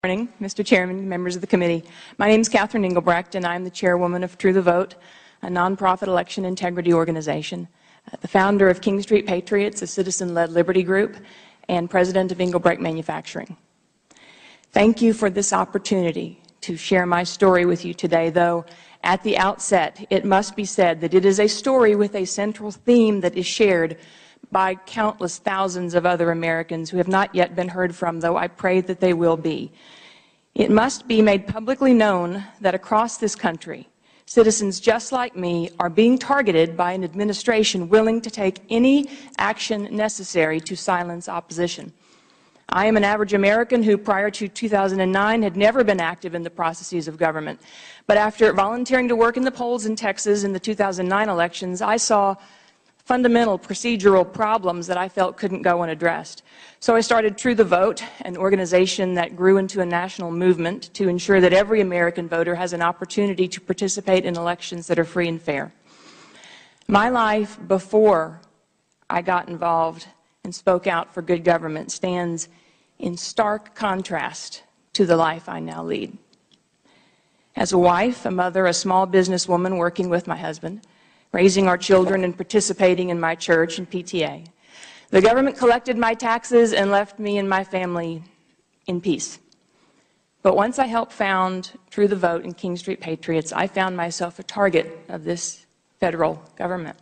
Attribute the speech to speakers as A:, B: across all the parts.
A: Good morning, Mr. Chairman, members of the committee. My name is Catherine Engelbrecht, and I'm the chairwoman of True the Vote, a nonprofit election integrity organization, the founder of King Street Patriots, a citizen-led liberty group, and president of Engelbrecht Manufacturing. Thank you for this opportunity to share my story with you today, though at the outset, it must be said that it is a story with a central theme that is shared by countless thousands of other Americans who have not yet been heard from, though I pray that they will be. It must be made publicly known that across this country, citizens just like me are being targeted by an administration willing to take any action necessary to silence opposition. I am an average American who, prior to 2009, had never been active in the processes of government. But after volunteering to work in the polls in Texas in the 2009 elections, I saw fundamental procedural problems that I felt couldn't go unaddressed. So I started True the Vote, an organization that grew into a national movement to ensure that every American voter has an opportunity to participate in elections that are free and fair. My life before I got involved and spoke out for good government stands in stark contrast to the life I now lead. As a wife, a mother, a small businesswoman working with my husband, raising our children and participating in my church and PTA, the government collected my taxes and left me and my family in peace. But once I helped found True the Vote and King Street Patriots, I found myself a target of this federal government.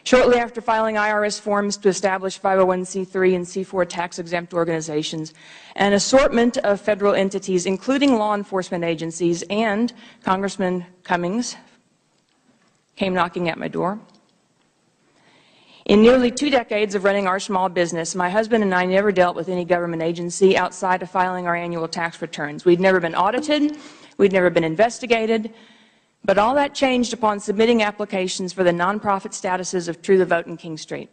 A: Shortly after filing IRS forms to establish 501c3 and C4 tax-exempt organizations, an assortment of federal entities, including law enforcement agencies, and Congressman Cummings came knocking at my door. In nearly 2 decades of running our small business, my husband and I never dealt with any government agency outside of filing our annual tax returns. We'd never been audited, we'd never been investigated, but all that changed upon submitting applications for the nonprofit statuses of True the Vote and King Street.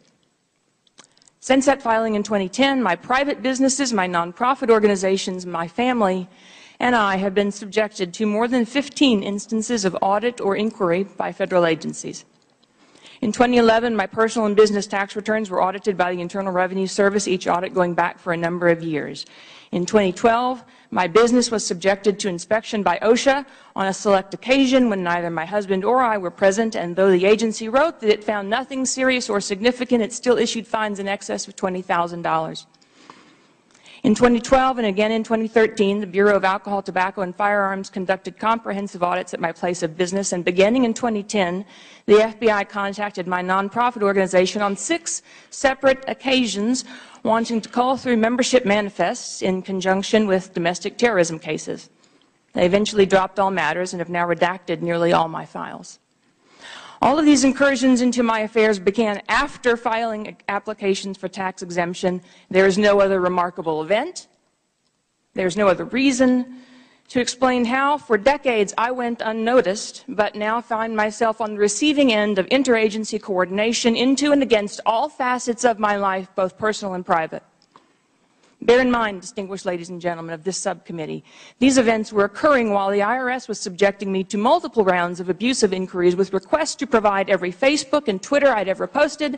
A: Since that filing in 2010, my private businesses, my nonprofit organizations, my family, and I have been subjected to more than 15 instances of audit or inquiry by federal agencies. In 2011, my personal and business tax returns were audited by the Internal Revenue Service, each audit going back for a number of years. In 2012, my business was subjected to inspection by OSHA on a select occasion when neither my husband or I were present, and though the agency wrote that it found nothing serious or significant, it still issued fines in excess of $20,000. In 2012 and again in 2013, the Bureau of Alcohol, Tobacco, and Firearms conducted comprehensive audits at my place of business, and beginning in 2010, the FBI contacted my nonprofit organization on 6 separate occasions wanting to call through membership manifests in conjunction with domestic terrorism cases. They eventually dropped all matters and have now redacted nearly all my files. All of these incursions into my affairs began after filing applications for tax exemption. There is no other remarkable event. There's no other reason to explain how, for decades, I went unnoticed, but now find myself on the receiving end of interagency coordination into and against all facets of my life, both personal and private. Bear in mind, distinguished ladies and gentlemen of this subcommittee, these events were occurring while the IRS was subjecting me to multiple rounds of abusive inquiries with requests to provide every Facebook and Twitter I'd ever posted,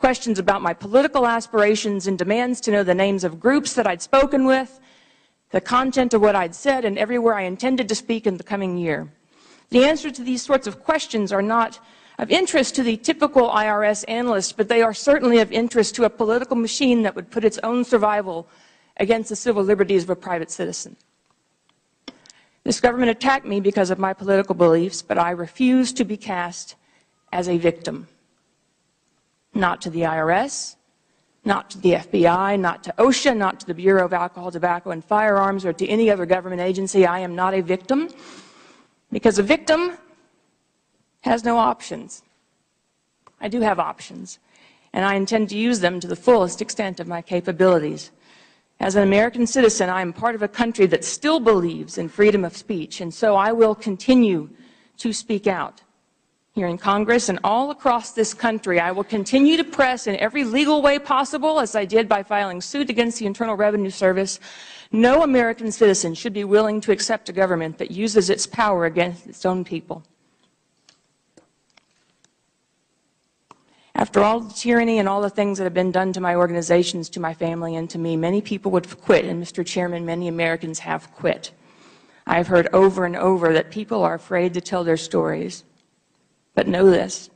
A: questions about my political aspirations and demands to know the names of groups that I'd spoken with, the content of what I'd said, and everywhere I intended to speak in the coming year. The answers to these sorts of questions are not of interest to the typical IRS analyst, but they are certainly of interest to a political machine that would put its own survival against the civil liberties of a private citizen. This government attacked me because of my political beliefs, but I refuse to be cast as a victim. Not to the IRS, not to the FBI, not to OSHA, not to the Bureau of Alcohol, Tobacco, and Firearms, or to any other government agency. I am not a victim, because a victim has no options. I do have options, and I intend to use them to the fullest extent of my capabilities. As an American citizen, I am part of a country that still believes in freedom of speech, and so I will continue to speak out. Here in Congress and all across this country, I will continue to press in every legal way possible, as I did by filing suit against the Internal Revenue Service. No American citizen should be willing to accept a government that uses its power against its own people. After all the tyranny and all the things that have been done to my organizations, to my family, and to me, many people would have quit, and Mr. Chairman, many Americans have quit. I have heard over and over that people are afraid to tell their stories. But know this.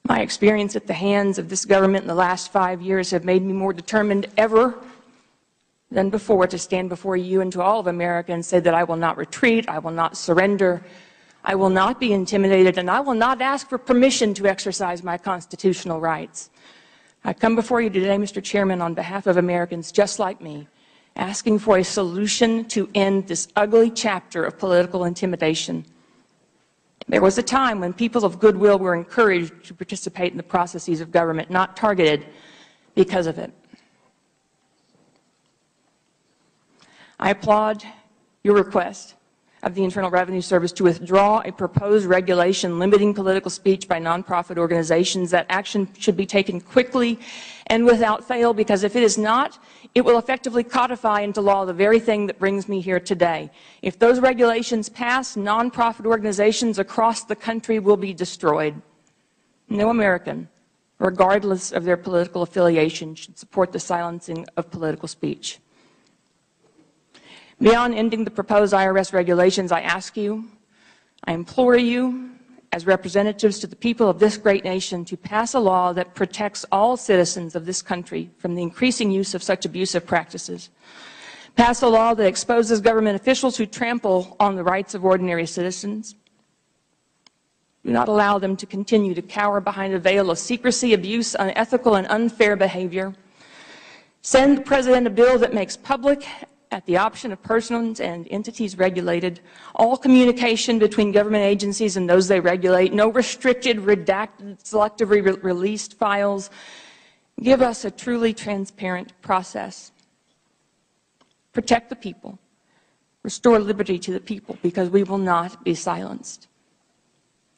A: My experience at the hands of this government in the last 5 years have made me more determined ever than before to stand before you and to all of America and say that I will not retreat, I will not surrender, I will not be intimidated, and I will not ask for permission to exercise my constitutional rights. I come before you today, Mr. Chairman, on behalf of Americans just like me, asking for a solution to end this ugly chapter of political intimidation. There was a time when people of goodwill were encouraged to participate in the processes of government, not targeted because of it. I applaud your request of the Internal Revenue Service to withdraw a proposed regulation limiting political speech by nonprofit organizations. That action should be taken quickly and without fail, because if it is not, it will effectively codify into law the very thing that brings me here today. If those regulations pass, nonprofit organizations across the country will be destroyed. No American, regardless of their political affiliation, should support the silencing of political speech. Beyond ending the proposed IRS regulations, I ask you, I implore you, as representatives to the people of this great nation, to pass a law that protects all citizens of this country from the increasing use of such abusive practices. Pass a law that exposes government officials who trample on the rights of ordinary citizens. Do not allow them to continue to cower behind a veil of secrecy, abuse, unethical, and unfair behavior. Send the President a bill that makes public, at the option of persons and entities regulated, all communication between government agencies and those they regulate, no restricted, redacted, selectively released files. Give us a truly transparent process. Protect the people. Restore liberty to the people, because we will not be silenced.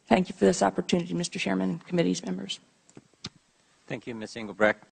A: Thank you for this opportunity, Mr. Chairman and committee's members.
B: Thank you, Ms. Engelbrecht.